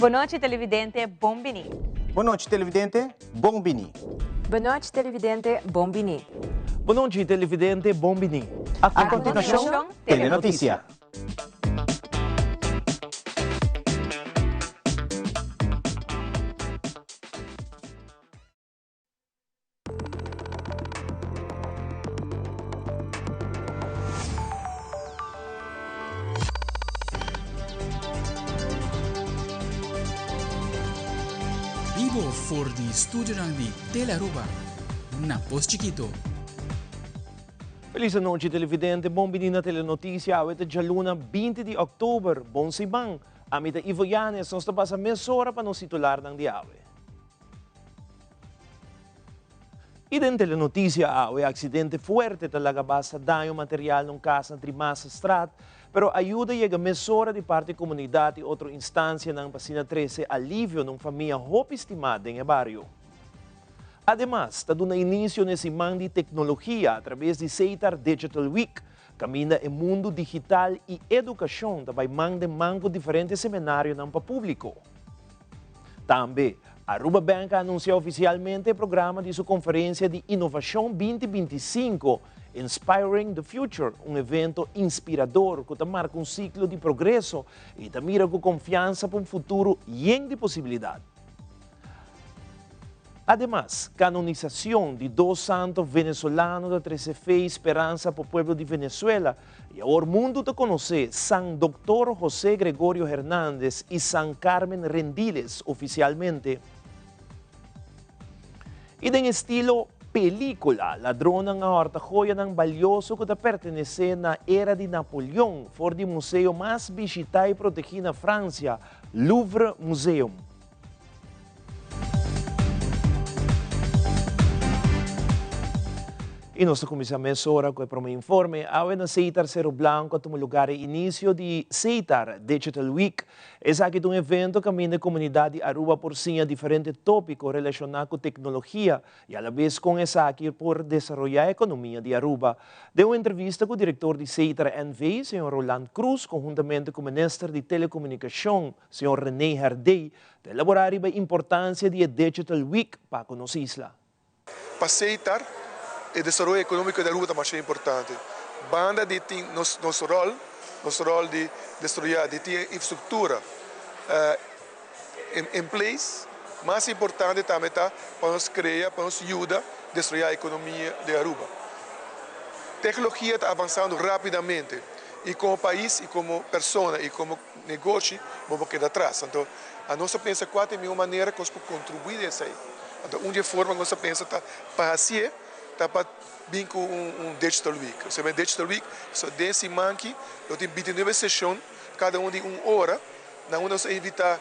Boa noite, televidente Bombini. Boa noite, televidente Bombini. Boa noite, televidente Bombini. Boa noite, televidente Bombini. A continuação, Telenotícia. Vivo for the studio de Telearuba, na Pos Chiquito. Feliz noite, televidente Bombini na Telenotícia. Hoje é luna 20 de outubro. Bom simang. A mita Ivo Yanes, nós estamos a mesora para nos titular ng diawe. E dentro da Telenotícia, o acidente forte talaga basta danho material num casa na Trimasa Strat, pero ajuda chega mesora de parte da comunidade e outra instância ng Pasina 13 alívio num família hope estimada em barrio. Además, está dando início nesse man de tecnologia através de Seitar Digital Week, caminha em mundo digital e educação, também manda mango diferentes seminários para público. Também, Aruba Bank anunciou oficialmente o programa de sua conferência de Inovação 2025, Inspiring the Future, um evento inspirador que marca um ciclo de progresso e mira com confiança para um futuro cheio de possibilidades. Además, canonização de dois santos venezolanos da 13 Fe Esperança para o povo de Venezuela e agora o mundo te conhece San Dr. José Gregorio Hernández e San Carmen Rendiles oficialmente. E em estilo película, ladrona nga horta joia ng valioso que pertenece na era de Napoleão, for de museu mais visitado e protegido na França, Louvre Museum. E nós começamos agora com o informe. Ao na Seitar Cerro Blanco, no lugar de início de Seitar Digital Week, é aqui um evento que a comunidade Aruba por cima diferentes tópicos relacionados com tecnologia e, a vez, com essa aqui por desenvolver a economia de Aruba. Deu uma entrevista com o diretor de Seitar NV, Sr. Roland Cruz, conjuntamente com o ministro de Telecomunicação, Sr. René Herdey, de elaborar a importância da Digital Week para a nossa isla. Para Seitar, o desenvolvimento econômico da Aruba também é importante. Banda de nosso rol de destruir, de ter infraestrutura em place, mais importante também está para nos criar, para nos ajudar a destruir a economia de Aruba. A tecnologia está avançando rapidamente e como país, e como pessoa, e como negócio, vamos quedar atrás. Então, a nossa pensa quatro mil maneiras que nós podemos contribuir nisso aí. Então, uma forma que nós pensa para assim tá para vir com Digital Week. Você vê Digital Week, só desse manque, eu tenho 29 sessões, cada de 1 hora, na onde nós invitamos,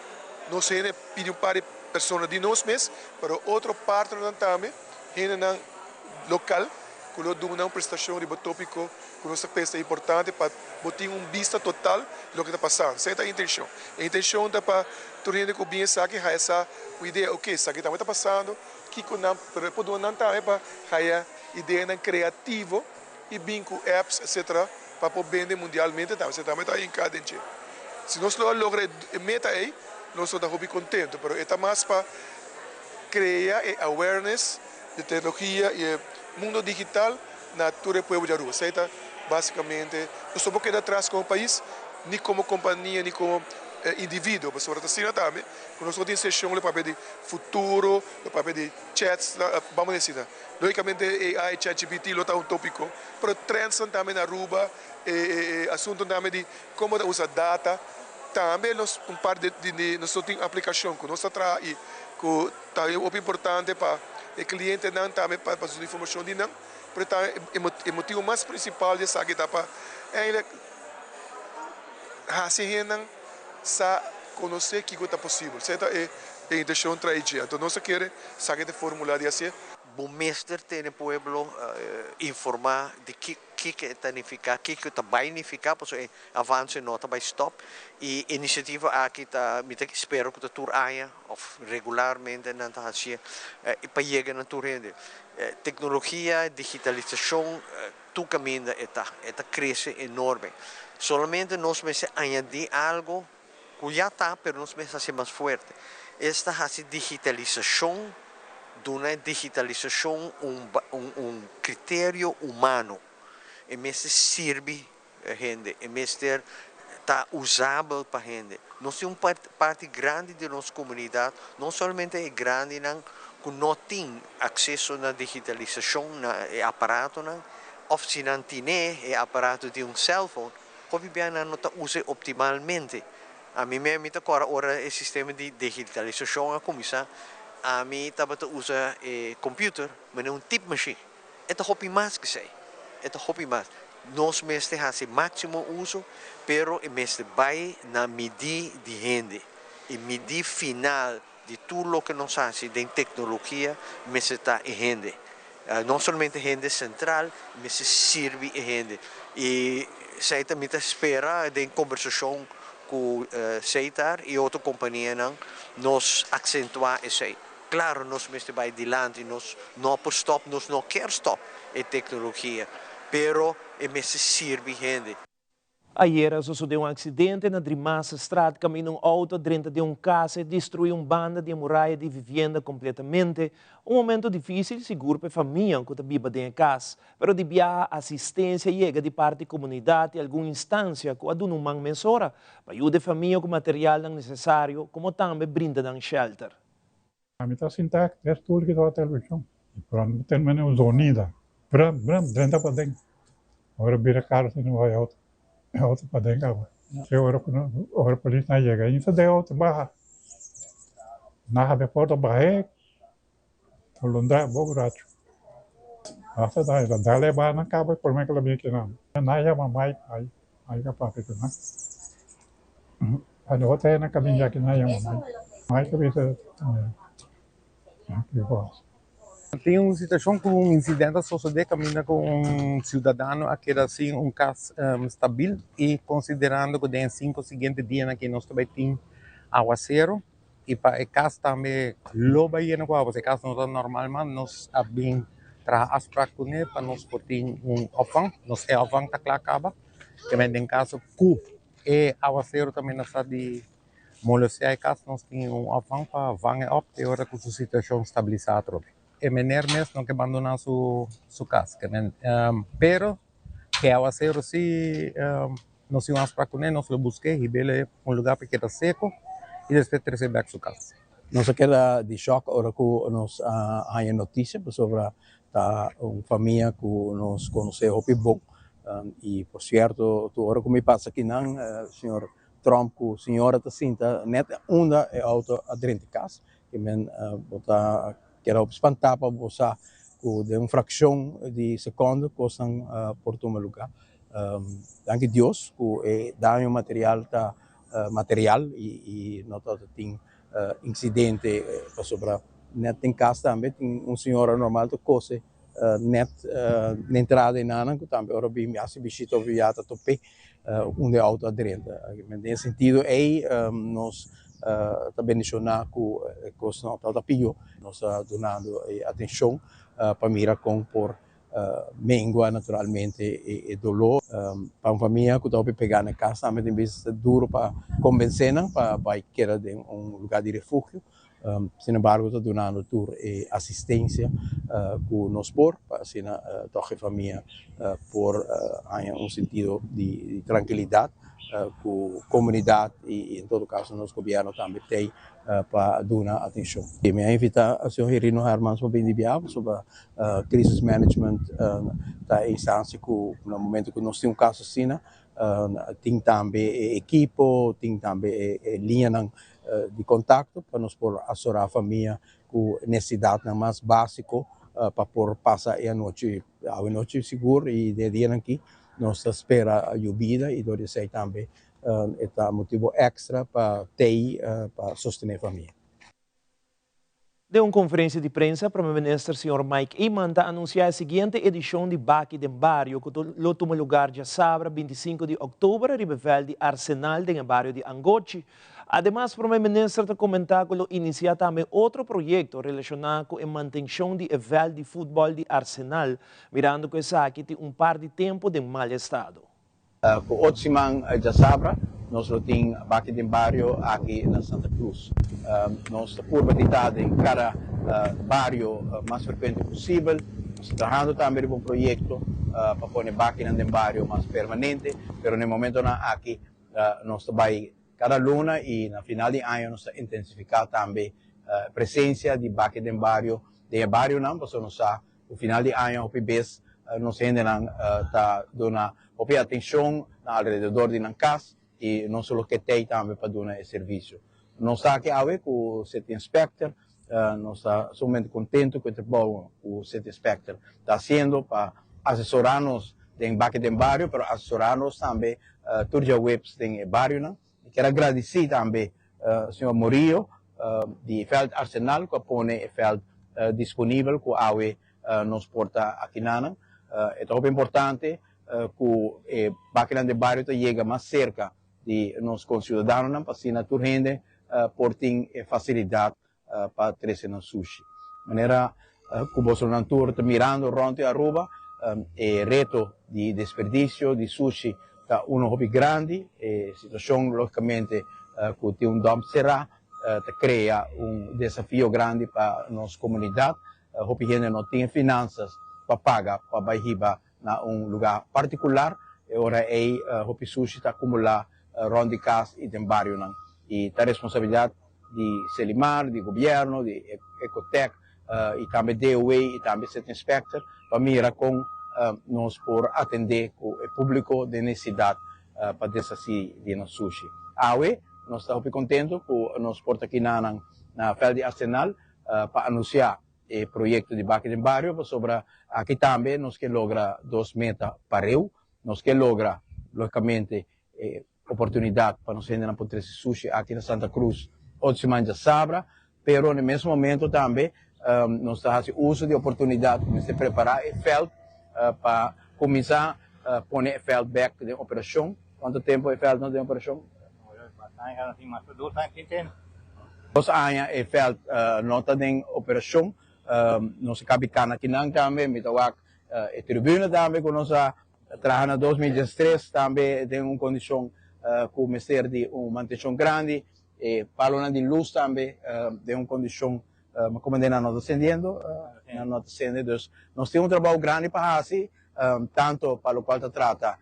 nós pedimos para pessoas de nós mesmos, para outro parte também, na local, que nós damos uma prestação de tópico que nós pensa importante para botar vista total do que está passando. Essa é a intenção. A intenção é para tornar que o bem sabe que essa ideia, ok, isso aqui também está passando, que não também para a ideia criativa e bem com apps, etc., para poder vender mundialmente também. Você também está em cada dia. Se nós logramos a meta aí, nós estamos bem contentes, mas é mais para criar awareness de tecnologia e mundo digital na todo o povo de Aruba. Isso é basicamente, nós estamos quedando atrás como país, nem como companhia, nem como indivíduo, mas sobre assim também, quando nós temos sessão para ver de futuro, para ver de chats, vamos dizer, logicamente AI, ChatGPT, é um tópico, mas trends também na Aruba, assunto também de como usar data, também nós par de nós temos aplicação que nós traz e que tá é importante para o cliente não também para a informação de não, porque o motivo mais principal de saber para fazer sa conhecer o que é possível. Essa é a intenção tradicional. Então, nós queremos saber de formular de assim. Bom mestre tem o povo informar de que está significa, que está significa, porque avanço não está stop. E iniciativa aqui está, espero que a tour aia, ou regularmente não está assim, e para chegar na tour rende. Tecnologia, digitalização, tu caminho está cresce enorme. Solamente nós me añadir algo ya está, pero nos me hace más fuerte. Esta hace digitalización, de una digitalización, un criterio humano. En vez de sirve a gente, en vez de está usável para a gente. Nós temos parte grande de nossa comunidade, não somente é grande, que não tem acesso na digitalização, na aparato, ou se não tem aparato de cell phone, como bem não está usa optimalmente. A mim mesmo agora o sistema de digitalização a começar, a mim estava a usar computer, mas não tipo machine. É o hobby mais que sei. É o hobby mais. Nós mesmos fazemos máximo uso, pero mesmo vai na medida de gente, e medida final de tudo o que nós fazemos de tecnologia, mesmo está em gente. Não somente gente central, mas serve a gente. E sei também espera de conversação com Seitar e outra companhia nos acentuar isso aí. Claro, nós mesmos vai adiante, nós não por stop, nós não quer stop a tecnologia, pero mesmo serve gente. Ayer sucedeu acidente na Drimassa Strat, caminho auto dentro de casa e destruiu banda de muralha de vivenda completamente. Momento difícil, seguro para a família que está viva dentro de casa, pero de a assistência chega de parte da comunidade e alguma instância que aduna uma mensura para ajudar a família com material necessário, como também brinda um shelter. A mim está assim, é tudo que está na televisão. E pronto, tem menos unida. Bram, dentro para dentro. Agora vira caro, se não vai alto. É outro para dentro agora. Se a polícia não chega, isso é outro barra. Na de porta barra, o Londra bogracho. Asa da levar na cabo por mais que ela que não. Na já mamai aí capaz que não. A outra na caminha que não é mamai. Mais que isso. Tem uma situação com um incidente sucedeu caminha com cidadão que era assim caso estável e considerando que tem 5 seguintes dias que nós também tem aguaceiro e para o caso também logo aí no qual o caso não está normal mas nós abrimos para as práticas para nós ter opção nós é opção tá claro acaba que vem em caso cu e aguaceiro também está de molestar caso nós tem opção para vangar op e hora que a situação estabilizada e menor mesmo não que abandonar sua casa. Pero que ao fazer se nós íamos para comer, nós lo busquei e bele lugar para que era seco e depois receber sua casa. Nós queda de choque agora que nós há notícia sobre uma família que nós conhecemos bom e por certo agora que me passa aqui não senhor Trump que a senhora está sinta net onda é auto dentro de casa que men botar que era espantar para você de uma fração de segundo costam por tomar lugar. Danke Deus que dá material tá material e não tem incidente sobre net em casa também tem senhora normal que coisa net na entrada em nana que também ora bem assim bichito viata tope onde auto dentro. Nesse sentido nós também mencionar que nós não está pio nós donando atenção para mirar com por mengua naturalmente e dolor para uma família que está pegar na casa também tem vezes duro para convencer para querer de lugar de refúgio sin embargo está donando tour e assistência que nós por para assim toda a família por sentido de tranquilidade com a comunidade e em todo caso nosso governo também tem para dar atenção. E me invita a senhor Rino Hermans para vir sobre crisis management da instância que no momento que nós temos um caso assim tem também equipe, tem também linha de contato para nós por assurar a família com necessidade mais básico para por passar a noite seguro e de dia aqui nós espera a lluvia e deve ser também motivo extra para para sostener a família. De uma conferência de prensa, o primeiro-ministro Sr. Mike Eman anunciou a seguinte edição de Baki de Barrio, que toma lugar de sábado, 25 de outubro, no de Arsenal, no barrio de Angoche. Además, o primeiro-ministro comentou que inicia também outro projeto relacionado com a manutenção do evento de futebol de Arsenal, mirando que essa aqui tem par de tempo de mau estado. Ku Otsimang Jasabra, nós temos aqui de bairro aqui na Santa Cruz. Nós estamos em cada bairro mais frequente possível. Nós estamos trabalhando também com um projeto para pôr aqui no bairro mais permanente, mas no momento aqui nós estamos cada luna e no final de ano nós estamos intensificando também a presença de aqui no bairro não, porque nós no final de ano, nós ainda está dando atenção ao redor de na casa e não só que tem também para dar esse serviço. Nós estamos aqui com o City Inspector, nós estamos somente contentes com o trabalho que o City Inspector está fazendo para assessorar-nos em bairro, mas assessorar-nos também todos os webs em bairro. Não? E quero agradecer também ao senhor Murillo, de Feld Arsenal, que põe o Feld disponível que a nos porta aqui na. É muito importante que o bairro de bairro chegue mais cerca de nossos concidadãos, para assim a gente por ter facilidade para trazer no sushi. De maneira que o Bolsonaro está mirando ronde Aruba, o reto de desperdício de sushi está hobby grande, a situação logicamente que tem dom será cria desafio grande para a nossa comunidade. Hobby gente não tem finanças para pagar para Bahiba na lugar particular, e ora hobby sushi está acumular ronde casa e tem bairro não. E a responsabilidade de Selimar, de governo, de Ecotec, e também DOE, e também City Inspector, para mirar com nós por atender o público de necessidade para desafio de nosso sushi. Nós estamos contentes que nós porta aqui na Feld Arsenal para anunciar o projeto de Baque de Bairro, sobre aqui também nós que logra 2 metas para eu, nós que logra, logicamente, oportunidade para nós ainda poder esse sushi aqui na Santa Cruz, hoje manja sabra, pero no mesmo momento também nós estamos fazendo uso de oportunidade de preparar o Feld para começar a pôr o Feld back de operação. Quanto tempo o Feld não tem operação? 2 anos. 2 anos o Feld não está em operação. Nós cabicana aqui não também, mitawak a tribuna também, que nós trabalhamos em 2013 também tem uma condição com o Ministério de manutenção grande, e para de luz também tem uma condição como ainda não está acendendo, nós temos trabalho grande para fazer, tanto para o qual se trata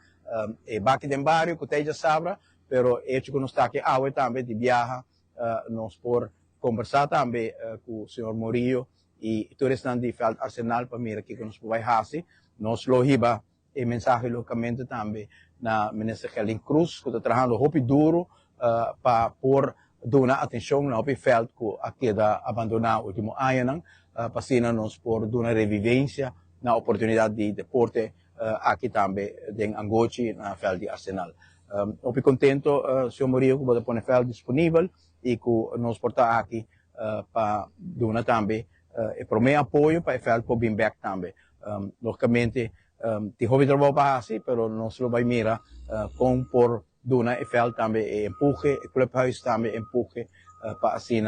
Baque de Bairro, que tem já sabra, pero hecho que nós está aqui também de viajar, nós por conversar também com o senhor Murillo e todos os de Feld Arsenal para mirar que nós vai fazer, nós lo hiba e mensagem localmente também na ministra Helen Cruz, que está trabalhando muito duro para por dar atenção na Feld que aqui da abandonar o último ano, para assim nós por dar revivência na oportunidade de deporte aqui também em Angoche na Feld Arsenal. Estou contente, senhor Murillo, que pode pôr Feld disponível e que nós portar aqui para dar também o meu apoio para o Feld para vir back também. Logicamente, tem hobby trabalho para fazer, mas nós vamos mirar com por dar o Feld também empuje, o clubhouse também empuje para assim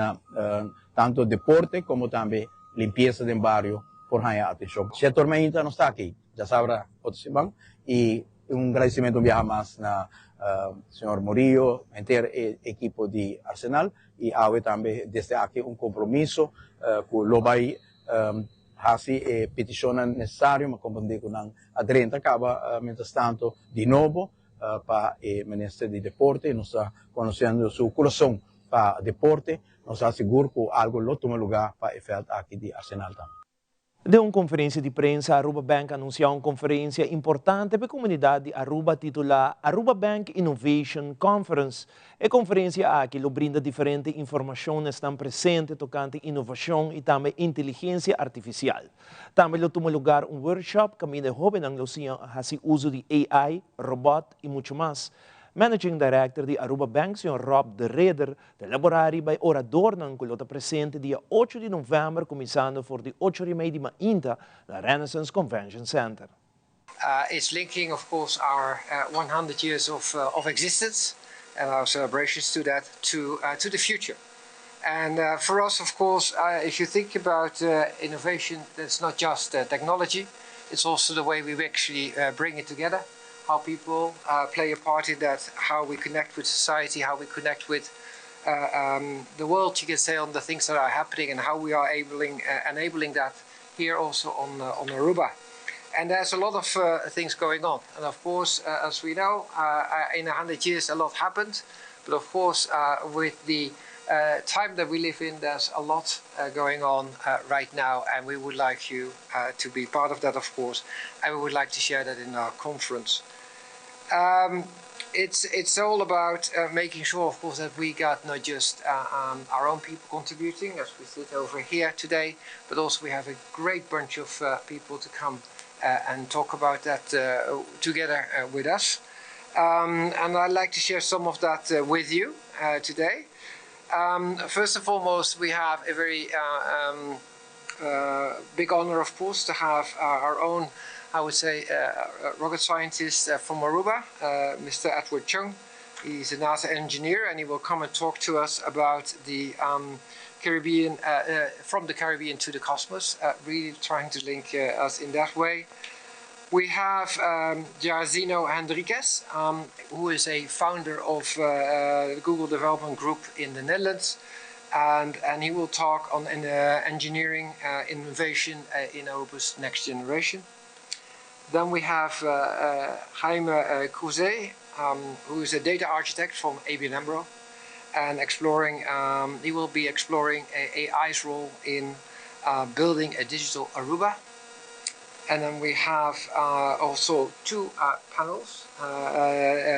tanto deporte como também limpeza do bairro por ganhar atenção. Se a turma ainda não está aqui, já sabrá outro semana, e agradecimento viaja mais na senhor Murillo, inteiro equipo de Arsenal, e também desde aqui compromisso que lo vai fazer petição necessária, mas compreender que não aderente acaba, mientras tanto, de novo, para o Ministério de Deporte, nós estamos conhecendo seu coração para deporte, nós estamos seguros que algo toma lugar para o Feld aqui de Arsenal também. De uma conferência de prensa, Aruba Bank anunciou uma conferência importante para a comunidade de Aruba titulada Aruba Bank Innovation Conference. A conferência aqui brinda diferentes informações estão presentes tocante inovação e também inteligência artificial. Também toma lugar um workshop que a jovem anglosia faz uso de AI, robot e muito mais. Managing Director de Aruba Bank, Sr. Rob de Reder, de laboratório by orador ng kulota presente dia 8 de novembro, começando por de 8:30 de mainta na Renaissance Convention Center. It's linking, of course, our 100 years of existence and our celebrations to that to the future. And for us, of course, if you think about innovation, that's not just technology, it's also the way we actually bring it together. how people play a part in that, how we connect with society, how we connect with the world, you can say, on the things that are happening, and how we are enabling that here also on Aruba. And there's a lot of things going on. And of course, as we know, in 100 years a lot happened. But of course, with the time that we live in, there's a lot going on right now. And we would like you to be part of that, of course. And we would like to share that in our conference. It's all about making sure, of course, that we got not just our own people contributing, as we sit over here today, but also we have a great bunch of people to come and talk about that together with us. And I'd like to share some of that with you today. First and foremost, we have a very big honor, of course, to have our own, I would say, rocket scientist from Aruba, Mr. Edward Chung. He's a NASA engineer, and he will come and talk to us about the Caribbean, from the Caribbean to the cosmos, really trying to link us in that way. We have Jairzinho Henriques, who is a founder of the Google Development Group in the Netherlands, and he will talk on engineering innovation in Aruba's next generation. Then we have Jaime Cruzet, who is a data architect from ABN AMRO, and he will be exploring AI's role in building a digital Aruba. And then we have also two panels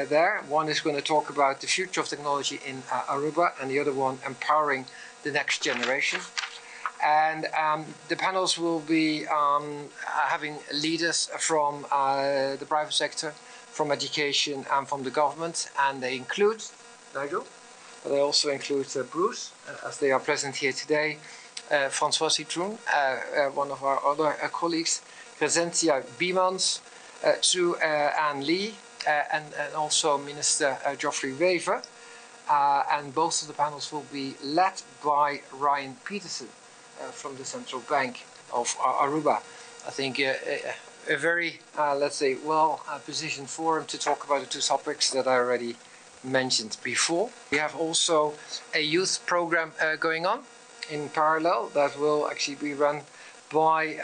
there. One is going to talk about the future of technology in Aruba, and the other one empowering the next generation. And the panels will be having leaders from the private sector, from education, and from the government. And they include Nigel, but they also include Bruce, as they are present here today, François Citroen, one of our other colleagues, Crescentia Biemans, Tzu Ann Lee, and also Minister Geoffrey Wever. And both of the panels will be led by Ryan Peterson from the Central Bank of Aruba. I think a very, let's say, well-positioned forum to talk about the two topics that I already mentioned before. We have also a youth program going on in parallel that will actually be run by,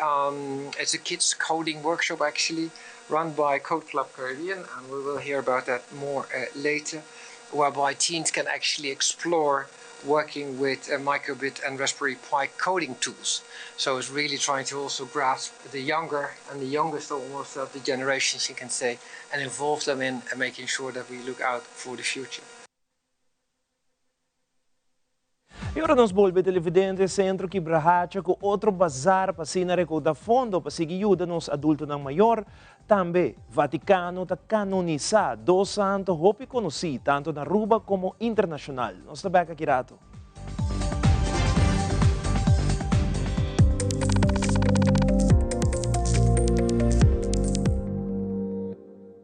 it's a kids coding workshop actually, run by Code Club Caribbean, and we will hear about that more later, whereby teens can actually explore working with microbit and Raspberry Pi coding tools. So it's really trying to also grasp the younger and the youngest almost of the generations, you can say, and involve them in making sure that we look out for the future. E ora nos volve televidente Centro Quibrahacha com outro bazar para se recaudar fundo para seguir ajuda nos adultos não maior. Também, Vaticano está canonizar dois santos hopi conhecidos, tanto na Aruba como internacional. Nós estamos aqui rato.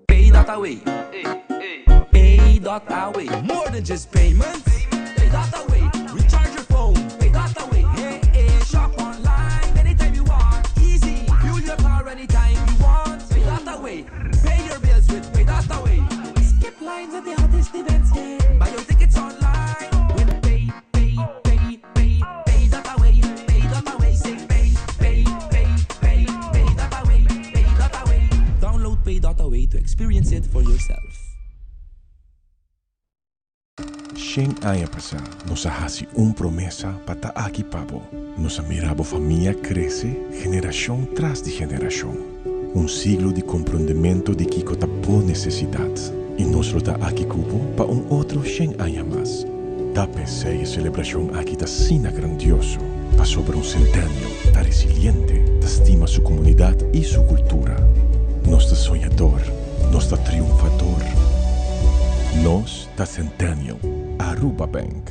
Pay.away. Pay.away. More than just payments. Pay.away. Recharge your phone. Pay.away. Hey, shop online anytime you want. Easy. Fuel your car anytime you want. Pay.away. Pay your bills with Pay.away. Skip lines at the hottest events. Yeah. Buy your tickets online with Pay.away. Pay.away. Say Pay.away. Pay.away. Download Pay.away to experience it for yourself. Shen aya pasa, nos hasi promesa para aquí pabo. Nos mirabo familia crece, generación tras de generación. Siglo de comprendimiento de que por necesidad. Y nos lo da aquí cubo para otro Shen aya más. Tape seis celebración aquí ta sina grandioso. Pa sobre centenio, ta resiliente, ta estima su comunidad y su cultura. Nos da soñador, nos da triunfador. Nos da centenio. Aruba Bank.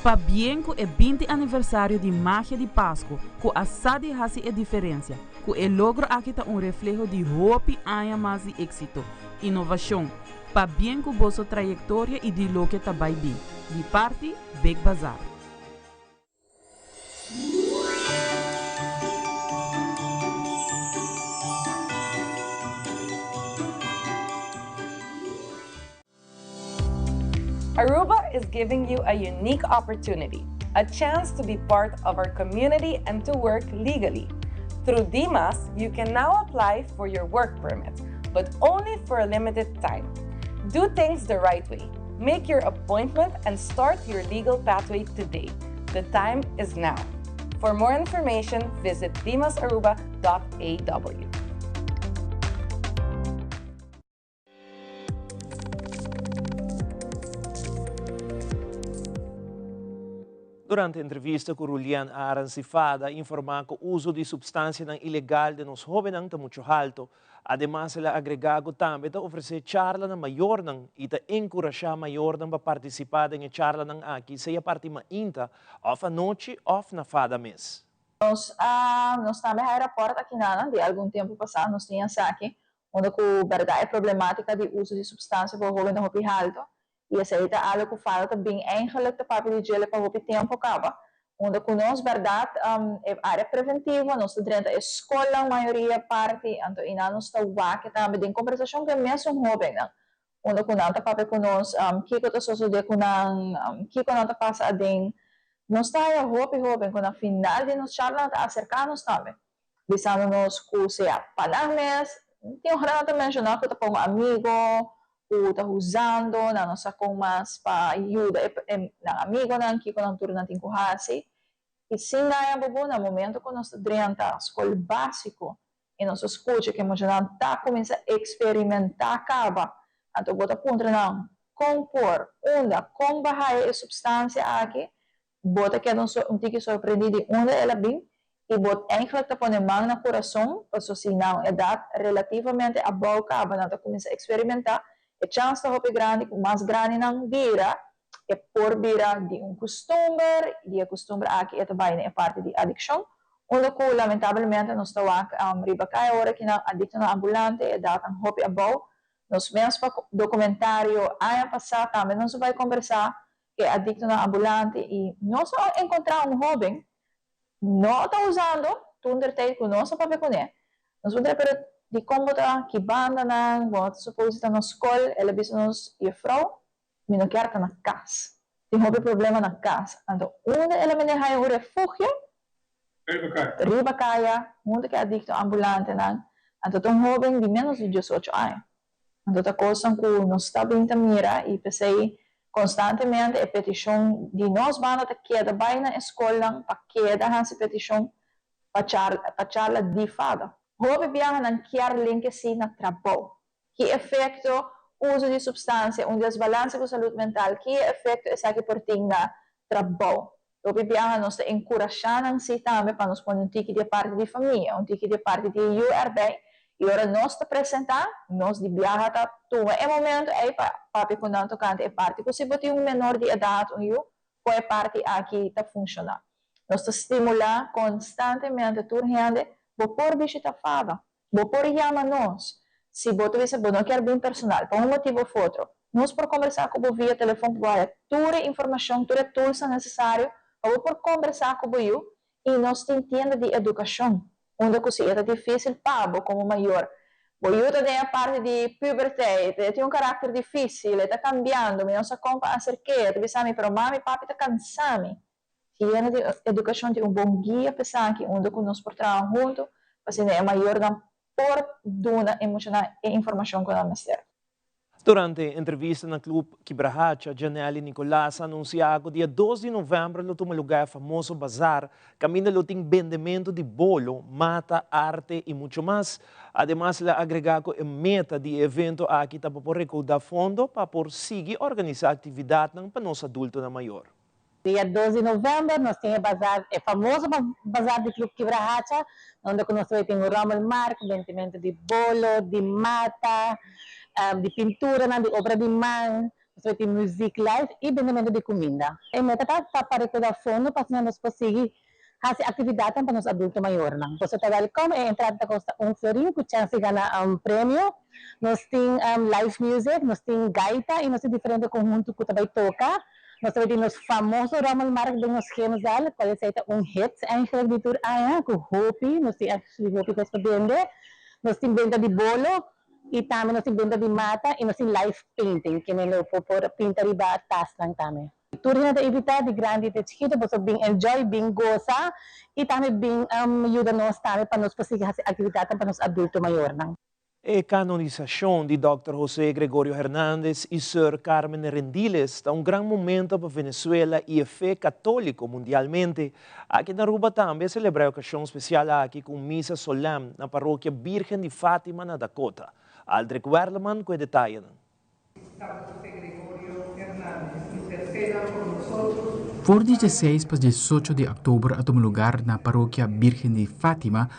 Pa bien que el 20 aniversario de Magia de Pascua, que asadi hace a diferencia, que el logro aquí está reflejo de hope aya más de éxito, innovación, pa bien cuboso trayectoria y di lo que tabay bi. Di party, Big Bazaar. Aruba is giving you a unique opportunity, a chance to be part of our community and to work legally. Through DIMAS, you can now apply for your work permit, but only for a limited time. Do things the right way. Make your appointment and start your legal pathway today. The time is now. For more information, visit dimasaruba.aw. Durante a entrevista com Julian Arancifada, informa que o uso de substância ilegal de nos jovens está muito alto. Ademais, ela agregou também para oferecer charla maior e para encorajar maior para participar em charla aqui, seja parte mainta, ou à noite, ou na fada mês. Nós também há rapport aqui de algum tempo passado, nós tínhamos aqui, onde a verdade problemática de uso de substância para jovens muito alto. E essa é algo que falta bem eigenlijk de papel de gelo para o tempo acaba. Onde conosco verdade é área preventiva, nós temos a escola, a maioria parte, então e nós estamos aqui também em conversação com mesmo jovem, onde conosco papel conosco, que que nós de conosco, que nós passa a den, nós está a jovem quando final de nos charla acercar-nos também, visando nos cursos a panames, tem um grande mencionar que tá um amigo o está usando na nossa comas para ajuda na amigo na que quando turno natin kuhasi e sim na bubu na momento quando nós drenta escola básico e nós escuta que nós já tá começa a experimentar acaba então bota ponto não compor onda com bahia substância aqui bota que nós tique surpreendido onde ela bem e bota eigenlijk tá pondo mão na coração para se não edad relativamente a boca acaba então começa a experimentar a chance de hopi grande, mais grande ng bira, é por bira de costume, costume aqui é também é parte de addiction, onde que lamentavelmente nós estamos riba kaya ora que na adicto na ambulante é datang hopi abaw, nós mesmos pa documentário ano passado também nós vai conversar que é adicto na ambulante e nós encontrar jovem, não está usando, tunder tayo com nós para ver com ele, nós vamos ter de como tá que banda não, bom, supose tá na escola, ela vê nos e frau, me não quer tá na casa, tem houve problema na casa, então onde ela me deixa o refúgio, riba kaya, onde que é adicto ambulante não, então tão jovem de menos de 18 anos, então tá coisa que nós está bem mira e pensei constantemente a petição de nós banda tá queda bem na escola, para queda essa petição para charla de fada. Houve viaja ng kiar link si na trabaho. Que efeito uso de substância, desbalance com saúde mental, que efeito essa que por ting na trabaho. Houve viaja nos encorajar ng si também para nos pôr tiki de parte de família, tiki de parte de URB, e ora nós te apresentar, nós de viaja ta tuwa. É momento aí papi com tanto cante é parte, se você menor de idade ou é parte aqui tá funcionar. Nós te estimular constantemente turhende vou por visita fada, vou por chama nós. Se você diz, não quer bem personal, por um motivo ou outro, nós por conversar com você via telefone, vai toda informação, toda tools necessário, vou por conversar com você e nós entendemos de educação, onde é difícil para como maior. Você tem a parte de pubertade, tem caráter difícil, está cambiando, mas nossa compa acerca, te bisami, pero mami, papi, está cansado. Tiene de educação de bom guia para que onde nós por trabalhar junto, para é maior dan por duna emocional e informação com a mestre. Durante a entrevista no Clube Quibrahacha, Janelle Nicolás anunciou que dia 2 de novembro no toma lugar famoso bazar, caminho lo tem vendimento de bolo, mata, arte e muito mais. Ademais, ela agregou a meta de evento aqui para recaudar fundo para por seguir organizar atividade para nós adultos na maior. Dia 12 de novembro, nós temos o famoso bazar do Clube Quibrahacha, onde nós temos o Ramal Marco, vendimento de bolo, de mata, de pintura, de obra de mão, nós temos music live e vendimento de comida. E meta está para recaudar fundo para nós conseguir hasi atividade para os adultos maiores. Você está welcome, a entrada custa $1, com chance de ganhar prêmio. Nós temos live music, nós temos gaita e nós temos diferentes conjuntos que também toca. Nós temos os famosos Rommel Mark de nos Gemsal, qual é hit eigenlijk de tour com Hopi, nós temos Hopi que se vende. Nós temos venda de bolo e também nós temos venda de mata e nós temos live painting, que nós podemos pintar e batas lang também. Tudo na evitar de grande e de chiquito, você bem enjoy, bem goza e também bem ajuda nós também para nós fazer atividade para os adultos maiores. A canonização de Dr. José Gregorio Hernández e Sir Carmen Rendiles está grande momento para Venezuela e a fé católica mundialmente. Aqui na Aruba também celebra a ocasião especial aqui com missa solene na paróquia Virgen de Fátima, na Dakota. Aldrich Werleman com detalhes. Por 16 para 18 de outubro, a tomar lugar na paróquia Virgen de Fátima,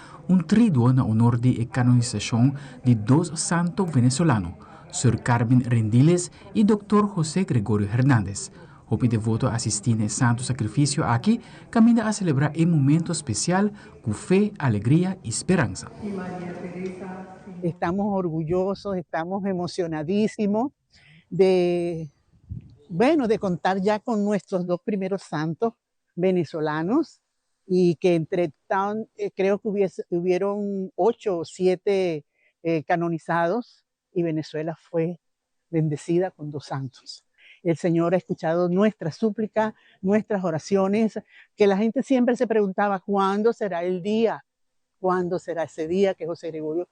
triduo na honor de canonização de dois santos venezolanos, Sir Carmen Rendiles e Dr. José Gregorio Hernández. O devoto assistir ao santo sacrifício aqui, caminha a celebrar um momento especial com fé, alegria e esperança. Estamos orgullosos, estamos emocionadísimos de contar ya con nuestros dos primeros santos venezolanos y que creo que hubieron 8 o 7 canonizados y Venezuela fue bendecida con 2 santos. El Señor ha escuchado nuestras súplicas, nuestras oraciones, que la gente siempre se preguntaba ¿cuándo será el día? ¿Cuándo será ese día que José Gregorio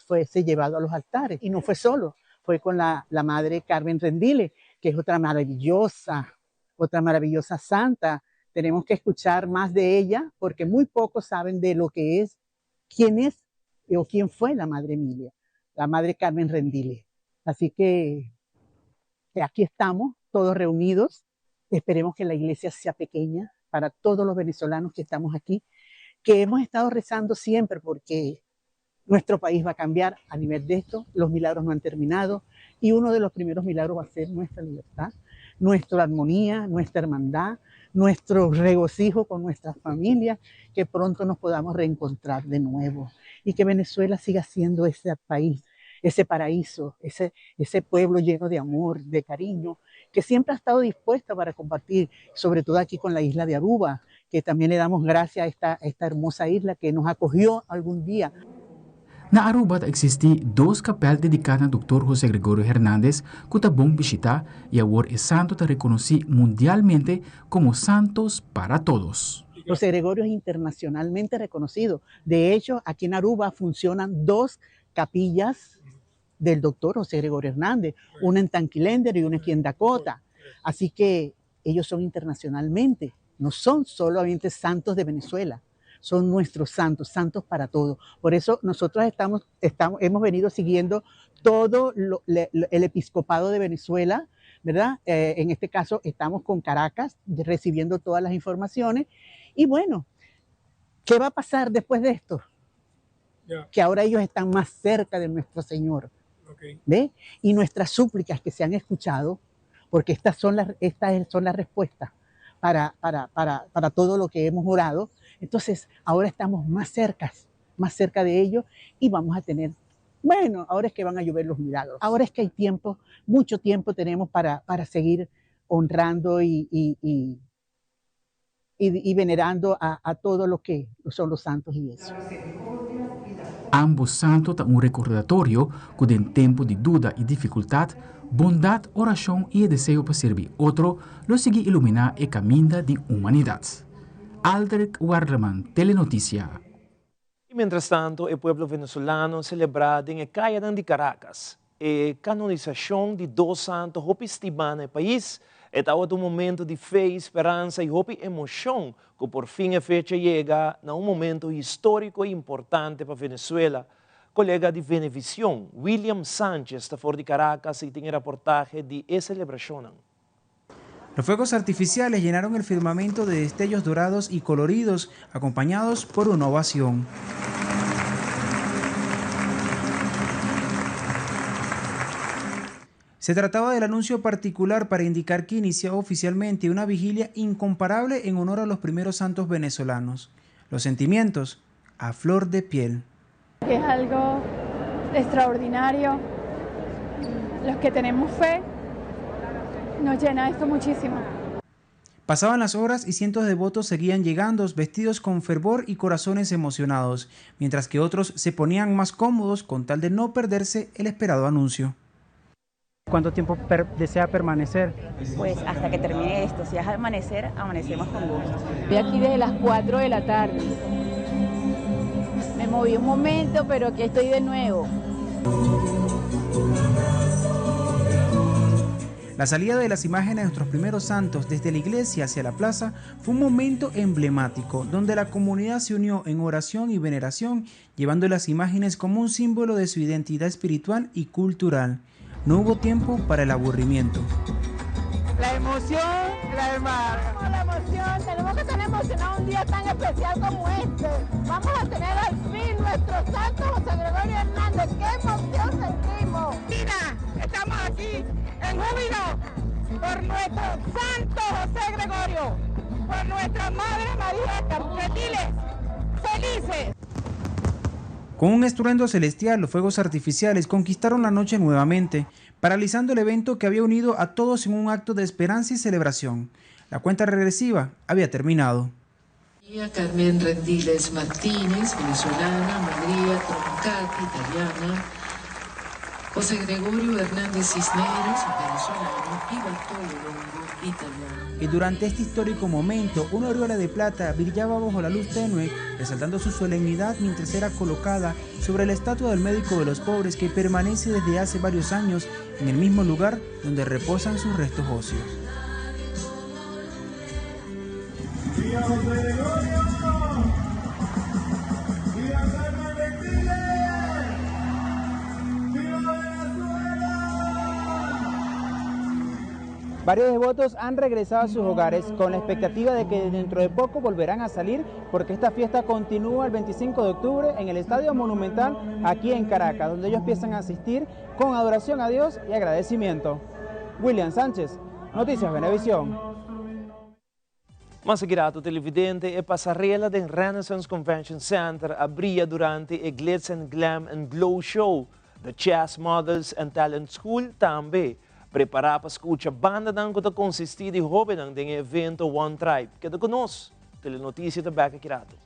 fuese llevado a los altares? Y no fue solo, fue con la madre Carmen Rendiles, que es otra maravillosa santa. Tenemos que escuchar más de ella porque muy pocos saben de lo que es, quién es o quién fue la madre Emilia, la madre Carmen Rendiles. Así que aquí estamos todos reunidos. Esperemos que la iglesia sea pequeña para todos los venezolanos que estamos aquí, que hemos estado rezando siempre porque nuestro país va a cambiar a nivel de esto, los milagros no han terminado y uno de los primeros milagros va a ser nuestra libertad, nuestra armonía, nuestra hermandad, nuestro regocijo con nuestras familias, que pronto nos podamos reencontrar de nuevo y que Venezuela siga siendo ese país, ese paraíso, ese pueblo lleno de amor, de cariño, que siempre ha estado dispuesta para compartir, sobre todo aquí con la isla de Aruba, que también le damos gracias a esta hermosa isla que nos acogió algún día. Na Aruba existe 2 capelas dedicadas a Dr. José Gregorio Hernández, que está bom visitar e agora é santo está reconocido mundialmente como santos para todos. José Gregorio es internacionalmente reconocido. De hecho, aquí en Aruba funcionan 2 capillas del Dr. José Gregorio Hernández, una en Tanquilender y una aquí en Dakota. Así que ellos son internacionalmente, no son solamente santos de Venezuela. Son nuestros santos, santos para todos. Por eso nosotros hemos venido siguiendo todo el episcopado de Venezuela, ¿verdad? En este caso estamos con Caracas, recibiendo todas las informaciones. Y bueno, ¿qué va a pasar después de esto? Que ahora ellos están más cerca de nuestro Señor. ¿Ve? Y nuestras súplicas que se han escuchado, porque estas son las respuestas para todo lo que hemos orado. Entonces, ahora estamos más cerca de ellos y vamos a tener, bueno, ahora es que van a llover los milagros. Ahora es que hay tiempo, mucho tiempo tenemos para seguir honrando y venerando a todos los que son los santos y eso. Ambos santos estão recordatorio que em tempo de dúvida e dificuldade, bondade, oração e desejo para servir outro, lo sigue iluminar e caminho de humanidade. Aldrich Werleman, Telenoticia. E, mientras tanto, o pueblo venezolano celebra em Cayadan de Caracas a canonização de 2 santos que estiman no país. É outro momento de fé, esperança e emoção que por fim a fecha chega a momento histórico e importante para Venezuela. Colega de Venevisión, William Sánchez, está fora de Caracas y tiene reportaje de esa celebración. Los fuegos artificiales llenaron el firmamento de destellos dorados y coloridos, acompañados por una ovación. Se trataba del anuncio particular para indicar que inició oficialmente una vigilia incomparable en honor a los primeros santos venezolanos. Los sentimientos a flor de piel. Es algo extraordinario. Los que tenemos fe, nos llena esto muchísimo. Pasaban las horas y cientos de devotos seguían llegando vestidos con fervor y corazones emocionados, mientras que otros se ponían más cómodos con tal de no perderse el esperado anuncio. ¿Cuánto tiempo desea permanecer? Pues hasta que termine esto. Si es amanecer, amanecemos con gusto. Estoy aquí desde las 4 de la tarde. Me moví un momento, pero aquí estoy de nuevo. La salida de las imágenes de nuestros primeros santos desde la iglesia hacia la plaza fue un momento emblemático, donde la comunidad se unió en oración y veneración, llevando las imágenes como un símbolo de su identidad espiritual y cultural. No hubo tiempo para el aburrimiento. La emoción, La emoción, tenemos que estar emocionados un día tan especial como este. Vamos a tener al fin nuestro santo José Gregorio Hernández. ¡Qué emoción sentimos! Mira, estamos aquí en júbilo por nuestro santo José Gregorio, por nuestra Madre María Campetiles. ¡Felices! Con un estruendo celestial, los fuegos artificiales conquistaron la noche nuevamente, paralizando el evento que había unido a todos en un acto de esperanza y celebración. La cuenta regresiva había terminado. Carmen Rendiles Martínez, venezolana, María Troncati, italiana, José Gregorio Hernández Cisneros, venezolano, y Bartolo Longo, italiano. Y durante este histórico momento, una aureola de plata brillaba bajo la luz tenue, resaltando su solemnidad mientras era colocada sobre la estatua del médico de los pobres que permanece desde hace varios años en el mismo lugar donde reposan sus restos óseos. Varios devotos han regresado a sus hogares con la expectativa de que dentro de poco volverán a salir, porque esta fiesta continúa el 25 de octubre en el Estadio Monumental aquí en Caracas, donde ellos empiezan a asistir con adoración a Dios y agradecimiento. William Sánchez, Noticias Venevisión. Mas grato televidente, a passarela do Renaissance Convention Center abria durante o Glitz and Glam and Glow Show. The Chess Models and Talent School também prepara para escutar banda que está consistir de jovens em evento One Tribe. Queda conosco, Telenotícia da Beca Kirato.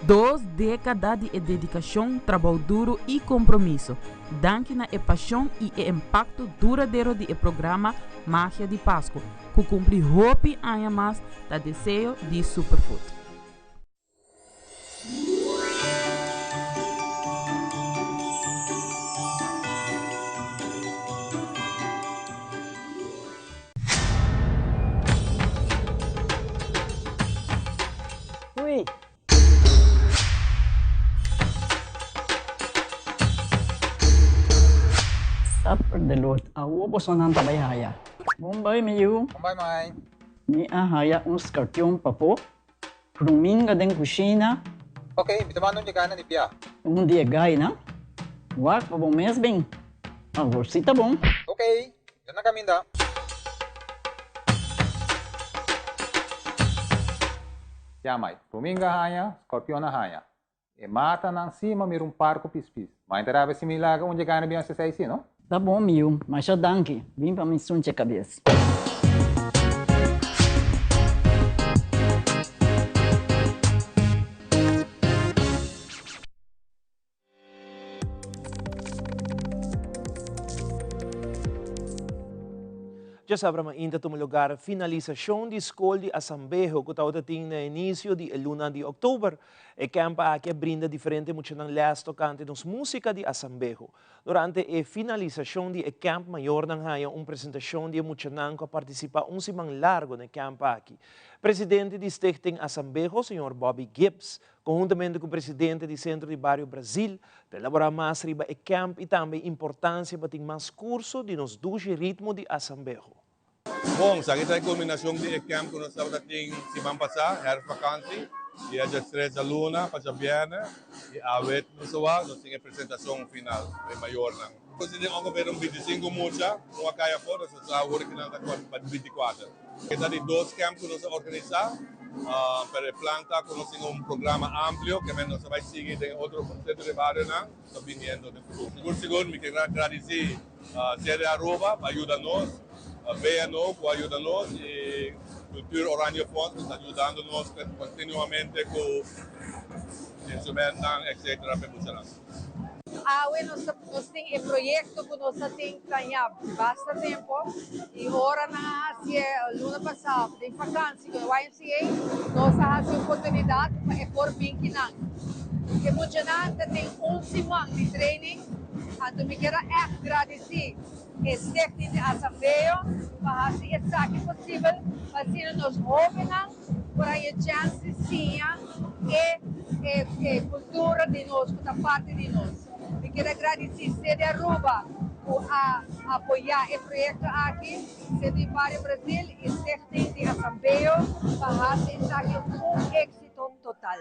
Dos décadas de dedicação, trabalho duro e compromisso, danke na paixão e impacto duradouro do programa Magia de Páscoa, que cumpre hope anos mais da desejo de Superfood. Ui. Perdelut, aku bosan tabay haya. Bombay mayu. Bombay mai. Ni haya uns cartão papo. Ruminga den kusina. Okay, bitaman nung jagana ni Pia. Dia gay na. Wak pa bom mes bem. Agora si tá bom. Okay, yan na kami da. Ya mai, ruminga haya, scorpion na haya. E mata nang cima mir parco pispis. Mas interava se milaga onde jagana bem essa aí, não? Tá bom, Miu, mas já danke. Vim para me sunte a cabeça. Já sabra ainda toma lugar finalização de escola de Assambejo, que está no início de luna de outubro. E campo aqui brinda diferente muito ng les tocante nos música de Assambejo. Durante a finalização de campo maior ng haya apresentação de muito ng que participa simang largo no campo aqui. Presidente de Stichting Assambejo, Sr. Bobby Gibbs, conjuntamente com o presidente do Centro de Barrio Brasil, elaborar mais riba e campo e também importância para ter mais curso de nos dois ritmo de Assambejo. Bom, essa é a combinação de campo que nós estamos tendo semana passada, hervacante, e a just da luna, para a Viana, e a wet no Sawa, nós temos a apresentação final, é maior. Nós temos que ver 25 mucha, uma caia fora, nós estamos working para 24. Essa de 2 campos que nós organizamos, para a planta, conhecemos programa amplo, que nós vamos seguir em outro centro de barrio, está vindo no futuro. Seguro, me quero agradecer a Sede Aruba, ajuda-nos, a BNO, que ajuda-nos, e Cultura Orange Fund, que está ajudando-nos continuamente com instrumentos, etc. Nós temos um projeto que nós temos bastante tempo e agora na luna passada, em vacância com o YMCA, nós temos a oportunidade para pôr bem que não. E muita gente tem semana de training, então me quero agradecer a Stichting de Assambejo para fazer isso que possível, para nós jovens, para a chance sim e cultura de nós, que está parte de nós. Eu quero agradecer a Sede Aruba por apoiar o projeto aqui, Sede Barrio Brasil e Stichting de Assambejo para fazer isso êxito total.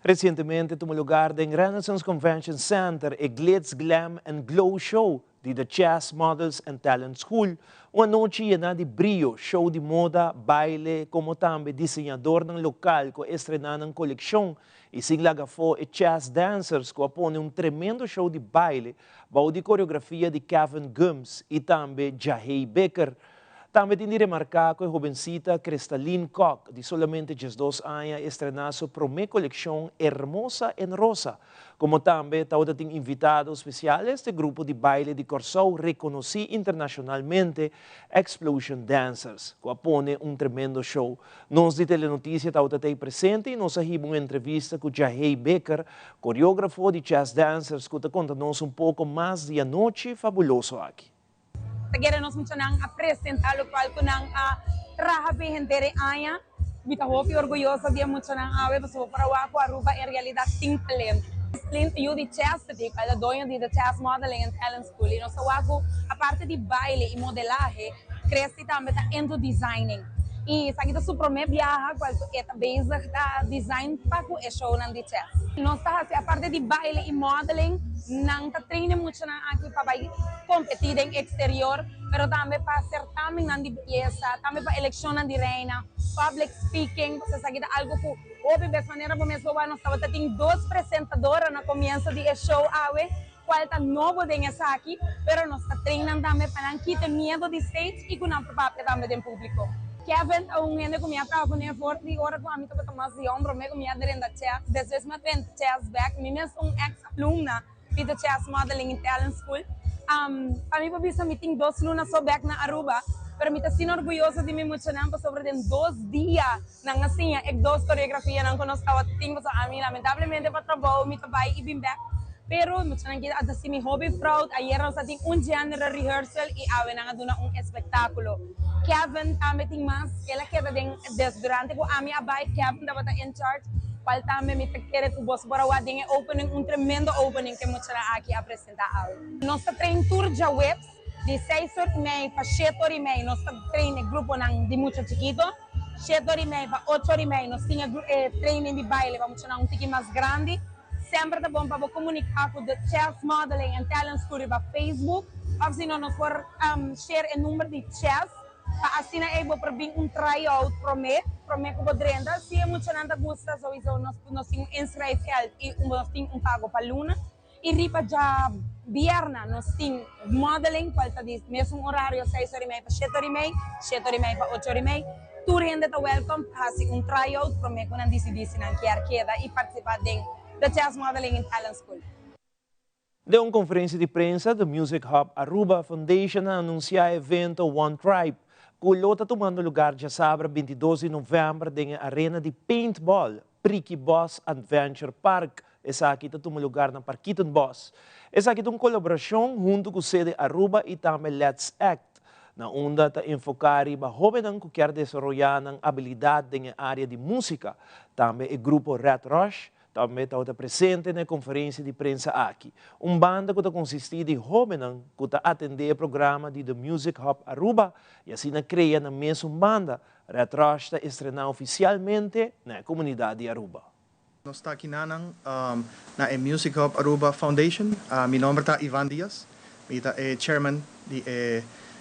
Recentemente tomou lugar em Renaissance Convention Center e Glitz, Glam and Glow Show de The Chess Models and Talent School. Uma noite llena de brilho, show de moda, baile, como também desenhador ng local que estrenar ng coleção e singlagafo e chess dancers que apone tremendo show de baile, bao de coreografia de Kevin Gums e também Jahey Becker. Também tem de remarcar que a jovencita Cristalline Koch, de solamente 12 anos, estrenou sua primeira coleção Hermosa en Rosa. Como também tem invitados especiais do grupo de baile de Corsou, reconhecido internacionalmente, Explosion Dancers, que apone tremendo show. Nós de Telenotícia estamos presente e nós temos uma entrevista com Jahey Becker, coreógrafo de Chess Dancers, que conta-nos pouco mais de a noite fabuloso aqui. Queremos muito apresentar o palco ng trabajo gente aya. Bita hopi orgulhosa dia muito nang awe so para o Aruba em realidade tem talento. Talento eu de chess de cada dono de chess modeling and talent school. E nós a parte de baile e modelagem cresce também into designing. E sa kita su primeira viagem qual é basic design para o show ng de chess. Nós a parte de baile e modeling nang treine muito na aqui para competir em exterior, pero também para certamen ng beleza, também para eleição ng reina, public speaking, você sabe algo que houve de maneira como mesmo nós estava tendo 2 apresentadoras na começo de show awe, qual tá novo de essa aqui, pero nós está treinando também para não quitar medo de stage e com a própria também do público. Kevin, gente que me ha com ele forte e agora com a mim também mais de ombro, me comia dentro da chess, desde me treinando chess back, me mesmo ex-alumna de chess modeling and talent school. Para mim, para mim, tem 2 lunas só back na Aruba, pero me está orgulhosa de mim muito tempo sobre 2 dias na assim, 2 coreografia não conosco estava tendo a mim lamentavelmente para trabalho, me trabalho e bem back. Pero muito não kita ada si mi hobby proud, ayer nós ting general rehearsal e ave na aduna espetáculo. Kevin também tem mais, ela queda desde durante ko ami abay Kevin dapat in charge. Qual também me quer o boss para o ading opening tremendo opening que muito na aqui apresentar. Nós trein tour de webs de 6h30 para 7h30 nós trein grupo ng de muito chiquito. 7h30 para 8h30 nós tinha training de baile para muito na tiki mais grande. Sempre tá bom para comunicar com the Chess Modeling and Talent School para Facebook. Assim nós for share o número de chess. Para assim able para vir tryout promet que podrenda. Se é muito nada gosta, sowieso nós temos inscrição e nós temos pago para luna. E ripa já vierna nós temos modeling para diz mesmo horário 6h30 para 7h30, 7h30 para 8h30. Tu gente tá welcome para assim tryout promet que não decidi se não quer queda e participar de The Chess Modeling and Talent School. De uma conferência de prensa do Music Hub Aruba Foundation anuncia o evento One Tribe, que está tomando lugar já sábado 22 de novembro na arena de paintball, Pricky Boss Adventure Park. Essa aqui está tomando lugar na Parquiton Boss. Essa aqui é uma colaboração junto com o sede Aruba e também Let's Act. Na onda está enfocar em jovens que querem desenvolver habilidade na área de música. Também o grupo Red Rush também está presente na conferência de prensa aqui. Banda que está consiste de jovens que está atendendo o programa de The Music Hub Aruba e assim cria na mesma banda. Red Rush está estrenando oficialmente na comunidade de Aruba. Nós estamos aqui na Music Hub Aruba Foundation. Meu nome é Ivan Diaz. Eu sou chairman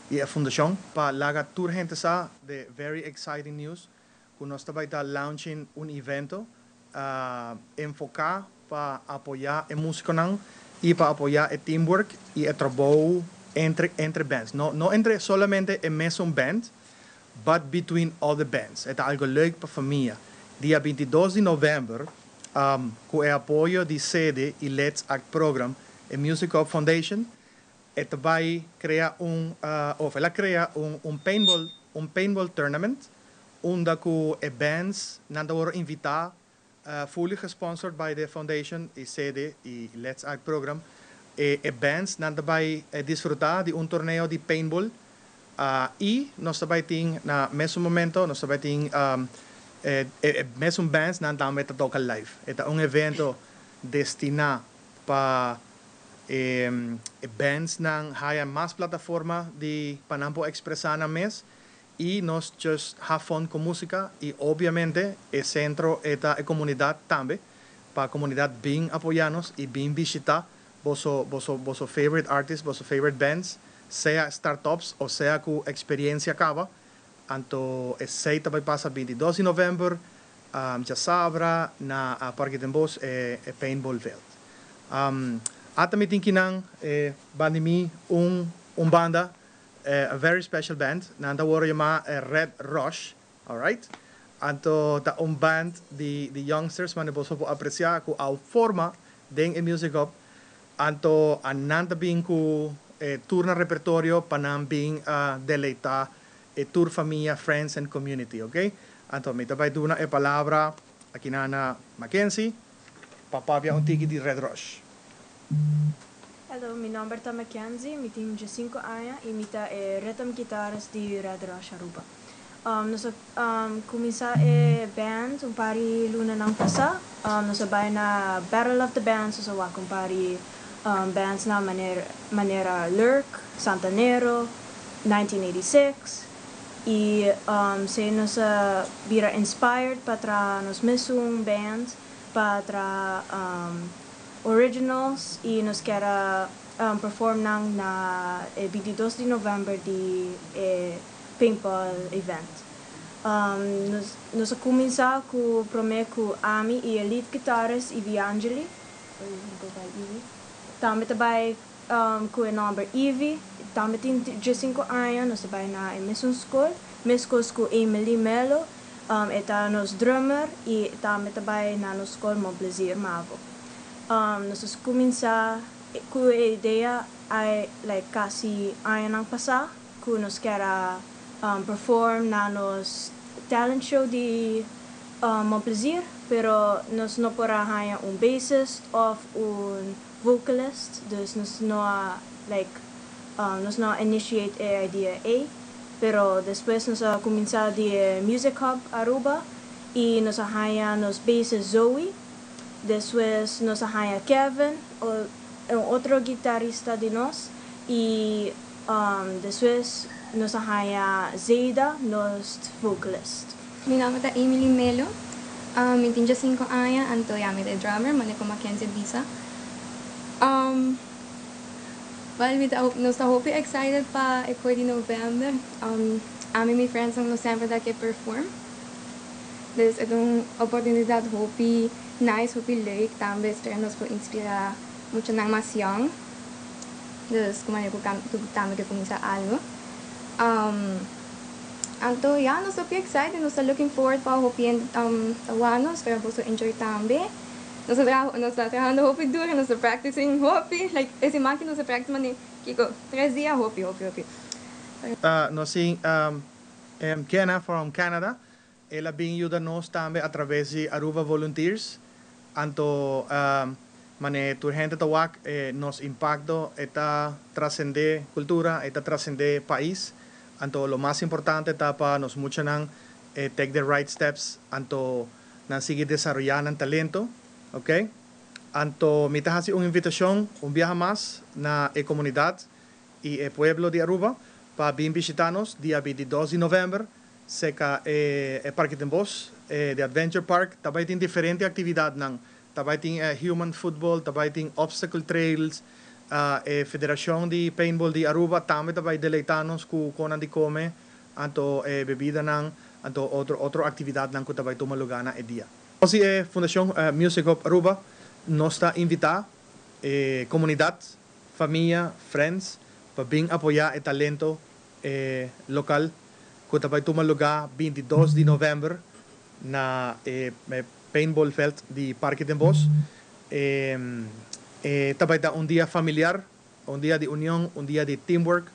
da fundação. Para lagar toda a gente de very exciting news. Nós estamos launching evento enfocar para apoiar a música e para apoiar o teamwork e o trabalho entre bands. Não entre solamente a mesma band, but between all the bands. É algo leuk para a família. Dia 22 de novembro, com o apoio de sede e Let's Act Program, a Music Hub Foundation, ela vai criar um paintball tournament, onde as bands não vão invitar fully sponsored by the foundation e sede e Let's Act Program. Bands não vai desfrutar de torneio de paintball e nós também temos, no mesmo momento, nós também temos mesmo bands não também tocar live. É evento destinado para bands não há mais plataforma para expressar na mês. E nós just have fun com música e obviamente o centro é a comunidade também, para a comunidade bem apoiar-nos e bem visitar vosso favorite artists, vosso favorite bands, seja startups ou seja com experiência acaba. Então, esse também passa 22 de novembro, já sábado, na Parquiton Boss e Paintball Field. Também tem que bandimi banda, a very special band, nanda woro yama Red Rush, alright? Anto ta band de youngsters man boso po apreciar ku au forma den e music hub. Anto ananda bing ku turna repertorio panam bing deleita tour familia, friends and community, okay? Anto me tabay duna e palabra aqui na Mackenzie, papabia un tiki de Red Rush. Hello, meu nome é Mackenzie, eu tenho 5 anos e eu sou rhythm guitarist de Red Rush Aruba. Nós começamos a band pari luna nang pasa. Nós vamos na Battle of the Bands, nós vamos pari bands na maneira Lurk, Santanero, 1986. E se nós vira inspired para nós mesmos band para originals e nos quer perform na 22 de novembro de paintball event. Nós começamos com prometo Ami e lead guitarist Ivy Angeli. Também com o nome Ivy. Também tem 5 anos, nós vai na mesma escola com Emily Melo. Eta nos drummer e também na nossa escola Mobilizer Mavo. Nós começamos com a ideia quase ano passado, que nós queremos perform na nosso talent show de Mobilizer, pero nós não podemos ter bassist ou vocalist, dus nós não initiate a ideia pero depois nós começamos de Music Hub Aruba e nós temos bassist Zoe. Depois nós temos Kevin, outro guitarrista de nós, e depois nós temos Zeda, nosso vocalist. Meu nome é Emily Melo, eu tenho 5 anos, então eu sou drummer, mas eu Mackenzie Bisa. Nós estamos muito excited para o 4 de novembro. Minha friends são sempre daqui perform. Dus é uma oportunidade muito nice, muito leuk. Também nos pode inspirar muito na mais young. Dus como eu também que começar algo. Então, nós estamos excited. Nós estamos looking forward para o tawanos para você enjoy também. no está trabajando hopi duro, no está practicing hopi, like ese máquina no se practica ni Kiko 3 días hopi. Kenna from Canada, ela bem ajuda nós também através de Aruba Volunteers, anto mane tu gente tawak nos impacto eta trascender cultura, eta trascender país, anto lo mais importante está para nos mucho nan take the right steps, anto nan seguir desarrollando talento, ok? Anto me está haciendo una invitación, un viaje más na comunidad y el pueblo de Aruba para vir visitarnos dia 22 de novembro, seca Parque de Bos, de Adventure Park, também tem diferente atividade nan. Também tem Human Football, também tem Obstacle Trails, Federação de Paintball de Aruba, também deleitar-nos com de comer, anto bebida nan, anto outra atividade nan que também toma lugar na dia. Nós é Fundação Music of Aruba, nós está invitar comunidade, família, friends, para vir apoiar o talento local, que também toma lugar 22 de novembro na Paintball Field de Parque de Bos. Também dá dia familiar, dia de união, dia de teamwork,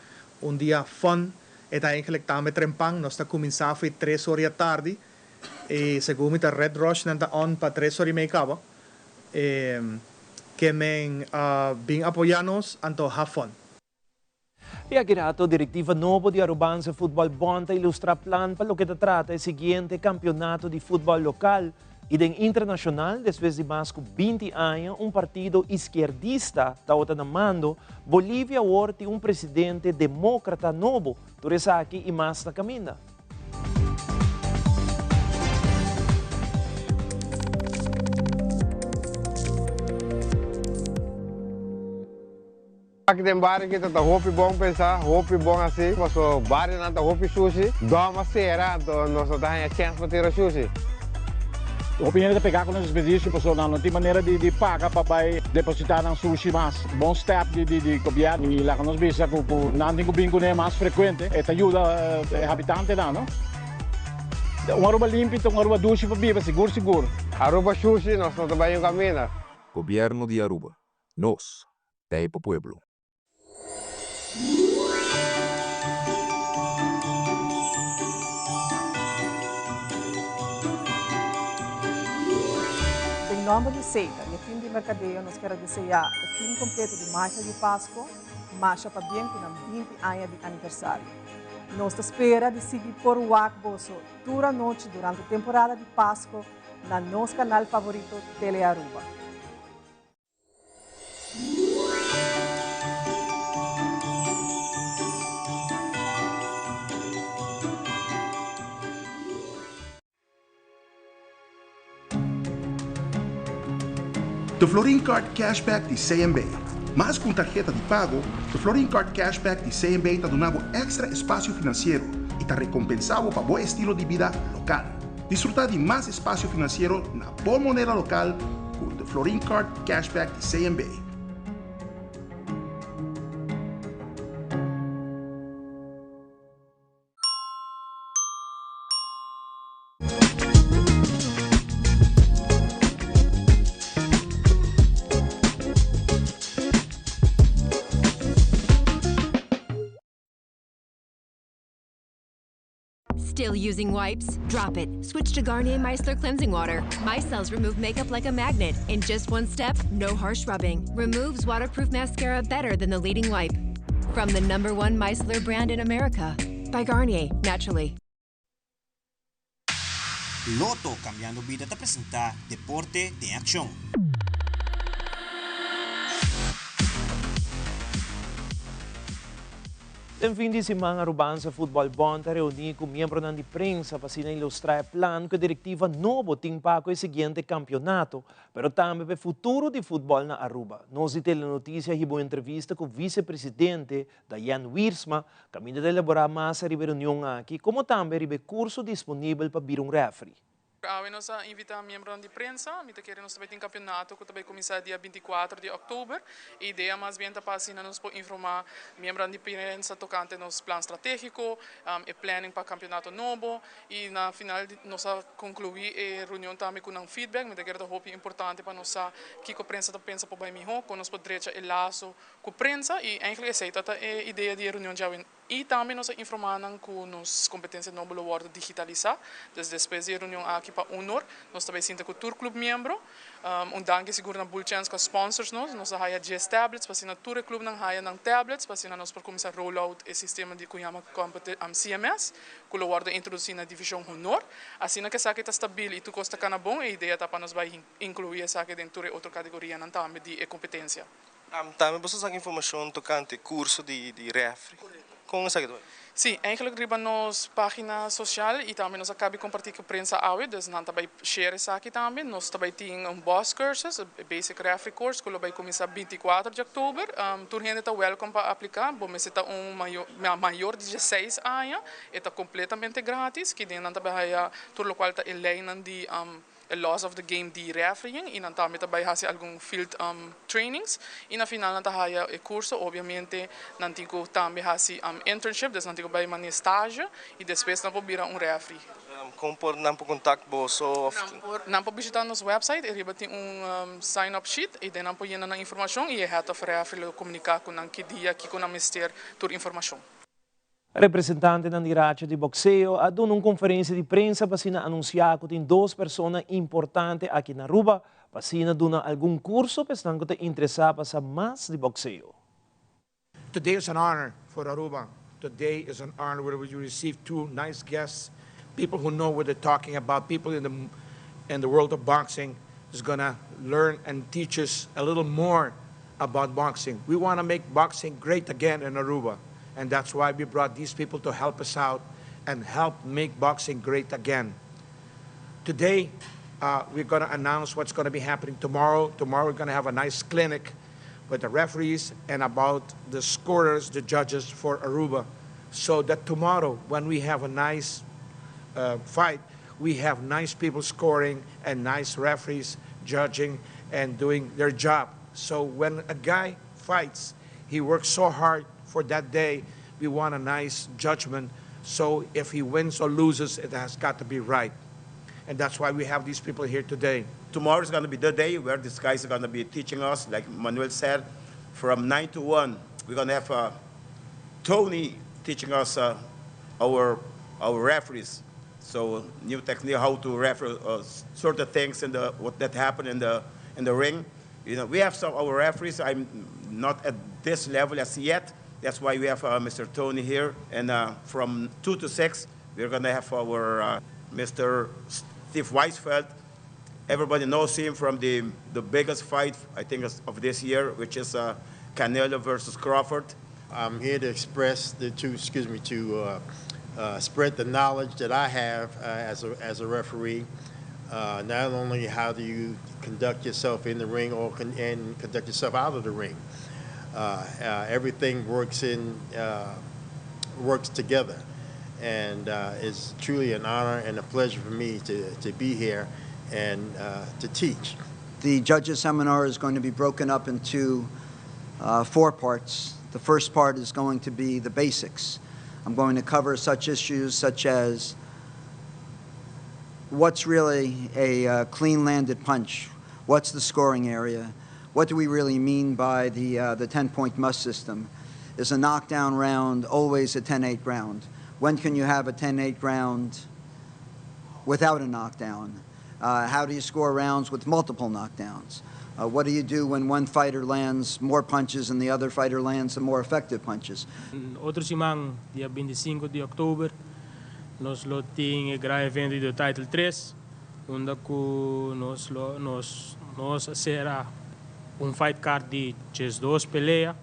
dia fun. Eta eigenlijk também trempang, nós está começando foi 3 horas da tarde. Segundo a Red Rush nanta on para 3 horas e meia acaba. Que men bem apoiar-nos, anto have fun. E aqui a diretiva novo de Arubanza Futebol Bonta ilustra plan para o que trata o seguinte campeonato de futebol local e de internacional, depois de mais de 20 anos, partido esquerdista está na mando, Bolívia hoje tem presidente democrata novo, por isso aqui e mais na caminha. Aqui tem bar que tá roupa bom pensar, roupa bom assim, mas o bar não tá roupa sushi, dá uma cera, então nós não temos chance para ter sushi. A opinião é pegar com os expedições, pessoal, não tem maneira de pagar para depositar no sushi mais. Bom step de governo e lá que nós vemos que não tem bingo mais frequente, e ajuda o habitante lá, não? Uma Aruba limpa, uma Aruba ducha para viver, seguro. Aruba sushi, nós não trabalhamos com a mina. Governo de Aruba, nós, daí para o pueblo. Em nome de Seita e o fim de mercadeio, nós queremos desejar o fim completo de Marcha de Páscoa, marcha para bem com 20 anos de aniversário. Nós espera de seguir por o Bosso toda a noite durante a temporada de Páscoa na nosso canal favorito Tele Aruba. Do Florin Card Cashback de CMB. Mas com tarjeta de pago, o Florin Card Cashback de CMB está dando extra espaço financeiro e está recompensado para bom estilo de vida local. Desfrutar de mais espaço financeiro na boa moneda local com o Florin Card Cashback de CMB. Still using wipes? Drop it. Switch to Garnier Micellar Cleansing Water. Micelles remove makeup like a magnet. In just one step, no harsh rubbing. Removes waterproof mascara better than the leading wipe. From the #1 micellar brand in America. By Garnier, naturally. Loto, cambiando vida, te presenta Deporte de Acción. Em fim de semana, Arubanza Futebol Bonta reuniu com membros da imprensa para ilustrar o plano que a diretiva novo tem para o seguinte campeonato, mas também para o futuro do futebol na Aruba. Nós temos a notícia e uma entrevista com o vice-presidente Jan Wiersma, que ainda elaborar mais a reunião aqui, como também o curso disponível para vir referee. Awe nos invita membros de prensa, mita querem nos também tem campeonato que também começar dia 24 de outubro. A ideia mais bem para assim nos pode informar membros de prensa tocante nos plano estratégico, e planning para campeonato novo e na final nós concluir a reunião também com um feedback, mita quero hope importante para nós que a prensa tá pensa para bem melhor, com nós podemos o laço com a prensa e eigenlijk essa é a ideia de reunião já e também nós informando com nos competências novas worden digitalizar, dus depois da reunião aqui para honor, nós também sinta que o Tour Club membro, danke seguro na bulchans com sponsors nós haya 10 tablets, para sina Tour Club não haya não tablets, para sina nós por começar roll out o sistema de cunhama CMS, que lo worden introduzir na divisão honor, assim que saque está stabil e tu costa cana bom, a ideia tá para nós vai incluir saque dentro de outra categoria não também de competência. Também você sabe informação tocante curso de refri. Como sabe? Sim, eigenlijk riba nos página social e também nós acabamos compartilhar com a prensa awe, dus nós também share isso aqui também, nós também temos boss cursus, basic refri course, que vai começar 24 de outubro, toda gente está welcome para aplicar, bom, mas está maior de 16 anos, está completamente grátis, que dentro também há todo o qual está lei de laws of the game de refereeing e também também há algum field trainings e na final nanta há o curso obviamente nantigo também há internship dus nantigo vai mani estágio e depois não pode virar referee. Como por não por contato boso não pode visitar nosso website e riba tem sign up sheet e daí não pode ir na informação e head of referee comunicar com que dia que com a ministério toda informação. Representante da Irache de boxeo ha dado uma conferência de prensa para anunciar que tem 2 pessoas importantes aqui na Aruba para dar algum curso para que interessar para mais de boxeo. Today is an honor for Aruba. Today is an honor where we receive 2 nice guests, people who know what they're talking about, people in the world of boxing is going to learn and teach us a little more about boxing. We want to make boxing great again in Aruba. And that's why we brought these people to help us out and help make boxing great again. Today, we're going to announce what's going to be happening tomorrow. Tomorrow, we're going to have a nice clinic with the referees and about the scorers, the judges for Aruba. So that tomorrow, when we have a nice fight, we have nice people scoring and nice referees judging and doing their job. So when a guy fights, he works so hard for that day, we want a nice judgment. So if he wins or loses, it has got to be right. And that's why we have these people here today. Tomorrow is going to be the day where these guys are going to be teaching us, like Manuel said, from 9 to 1. We're going to have Tony teaching us our referees. So new technique, how to refer sort of things in what that happened in the ring. You know, we have some our referees. I'm not at this level as yet. That's why we have Mr. Tony here. And from 2 to 6, we're going to have our Mr. Steve Weisfeld. Everybody knows him from the biggest fight, I think, of this year, which is Canelo versus Crawford. I'm here to spread the knowledge that I have as a referee. Not only how do you conduct yourself in the ring and conduct yourself out of the ring. Everything works together, and it's truly an honor and a pleasure for me to be here and to teach. The judges seminar is going to be broken up into 4 parts. The first part is going to be the basics. I'm going to cover such issues such as what's really a clean landed punch, what's the scoring area, what do we really mean by the 10-point must system? Is a knockdown round always a 10-8 round? When can you have a 10-8 round without a knockdown? How do you score rounds with multiple knockdowns? What do you do when one fighter lands more punches and the other fighter lands the more effective punches? Outro semana, dia 25 de outubro, nós temos o grande evento do Title 3, onde nós será fight card de 2 peleas.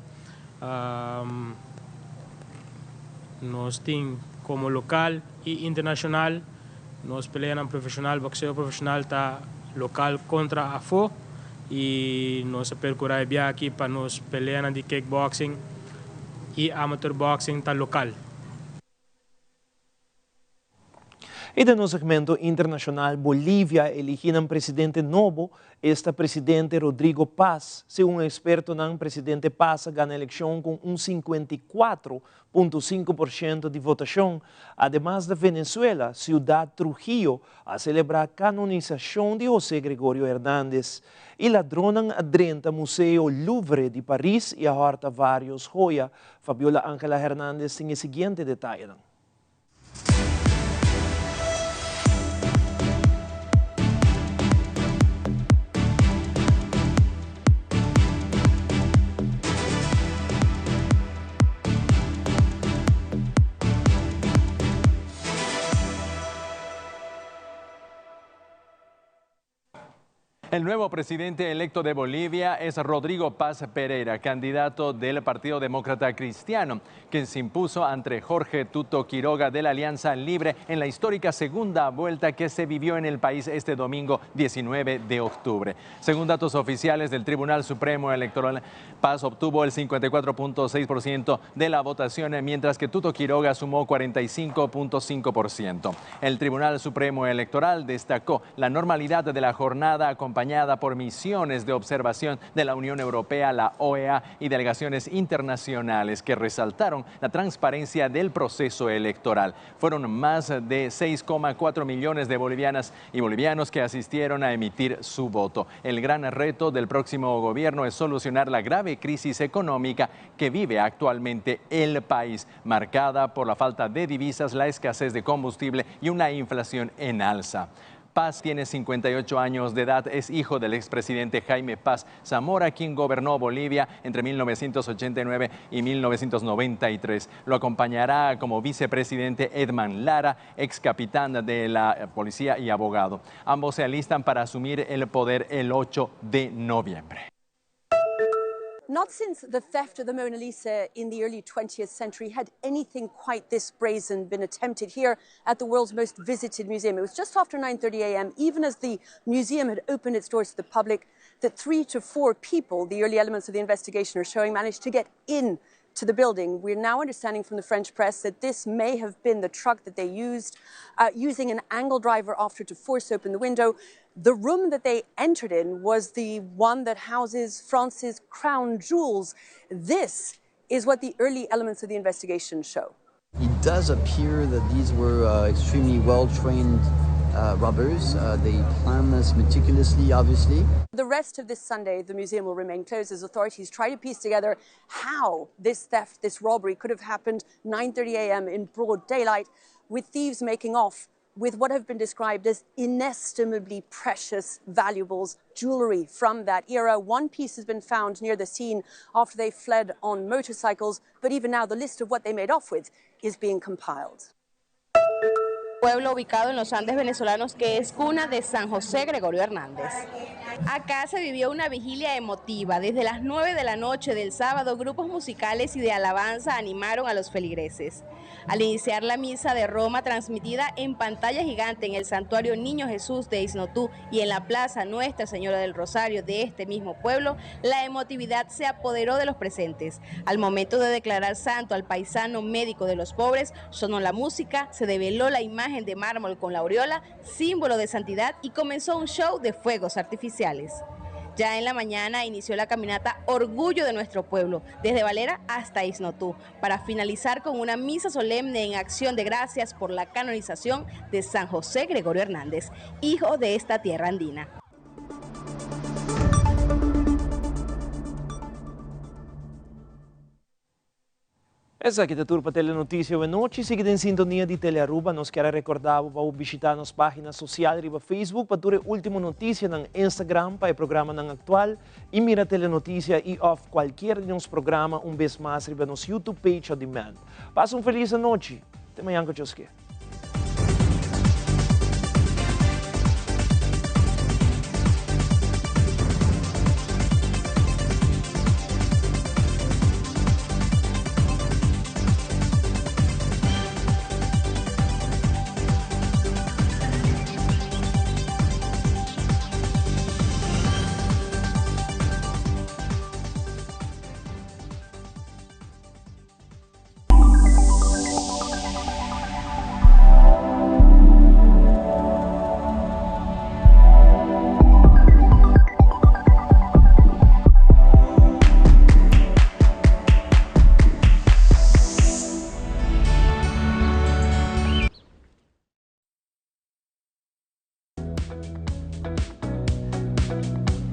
Nós temos como local e internacional, nós peleamos profissional, boxeo profissional está local contra a FO e nós percorremos bem aqui para nós pelear de kickboxing e amateur boxing está local. E no segmento internacional, Bolívia elige ng presidente novo, esta presidente Rodrigo Paz. Según experto ng presidente Paz, gana eleição com 54,5% de votação. Además de Venezuela, Ciudad Trujillo a celebrar a canonização de José Gregorio Hernández. E ladronang adrenta Museu Louvre de Paris e ahorta vários joia. Fabiola Ángela Hernández tem o seguinte detalhe. El nuevo presidente electo de Bolivia es Rodrigo Paz Pereira, candidato del Partido Demócrata Cristiano, quien se impuso ante Jorge Tuto Quiroga de la Alianza Libre en la histórica segunda vuelta que se vivió en el país este domingo 19 de octubre. Según datos oficiales del Tribunal Supremo Electoral, Paz obtuvo el 54,6% de la votación, mientras que Tuto Quiroga sumó 45,5%. El Tribunal Supremo Electoral destacó la normalidad de la jornada acompañada por misiones de observación de la Unión Europea, la OEA y delegaciones internacionales que resaltaron la transparencia del proceso electoral. Fueron más de 6,4 millones de bolivianas y bolivianos que asistieron a emitir su voto. El gran reto del próximo gobierno es solucionar la grave crisis económica que vive actualmente el país, marcada por la falta de divisas, la escasez de combustible y una inflación en alza. Paz tiene 58 años de edad, es hijo del expresidente Jaime Paz Zamora, quien gobernó Bolivia entre 1989 y 1993. Lo acompañará como vicepresidente Edman Lara, ex capitán de la policía y abogado. Ambos se alistan para asumir el poder el 8 de noviembre. Not since the theft of the Mona Lisa in the early 20th century had anything quite this brazen been attempted here at the world's most visited museum. It was just after 9:30 a.m., even as the museum had opened its doors to the public, that 3 to 4 people, the early elements of the investigation are showing, managed to get in to the building. We're now understanding from the French press that this may have been the truck that they used, using an angle driver after to force open the window. The room that they entered in was the one that houses France's crown jewels. This is what the early elements of the investigation show. It does appear that these were extremely well-trained robbers. They planned this meticulously, obviously. The rest of this Sunday, the museum will remain closed as authorities try to piece together how this theft, this robbery could have happened 9:30 a.m. in broad daylight, with thieves making off with what have been described as inestimably precious valuables, jewelry from that era. One piece has been found near the scene after they fled on motorcycles, but even now the list of what they made off with is being compiled. Pueblo ubicado en los Andes venezolanos que es cuna de San José Gregorio Hernández. Acá se vivió una vigilia emotiva. Desde las 9 de la noche del sábado, grupos musicales y de alabanza animaron a los feligreses. Al iniciar la misa de Roma, transmitida en pantalla gigante en el Santuario Niño Jesús de Isnotú y en la Plaza Nuestra Señora del Rosario de este mismo pueblo, la emotividad se apoderó de los presentes. Al momento de declarar santo al paisano médico de los pobres, sonó la música, se develó la imagen de mármol con la aureola, símbolo de santidad, y comenzó un show de fuegos artificiales. Ya en la mañana inició la caminata Orgullo de nuestro pueblo, desde Valera hasta Isnotú, para finalizar con una misa solemne en acción de gracias por la canonización de San José Gregorio Hernández, hijo de esta tierra andina. Essa aqui é a Turpa Telenotícia. Boa noite. Siga em sintonia de Telearuba. Nós queremos recordar para visitar nossa página social e Facebook para ter a última notícia no Instagram para o programa não atual. E mira Telenotícia e off qualquer de nos programa vez mais para nosso YouTube page on demand. Passa feliz noite. Até amanhã com Deus. News.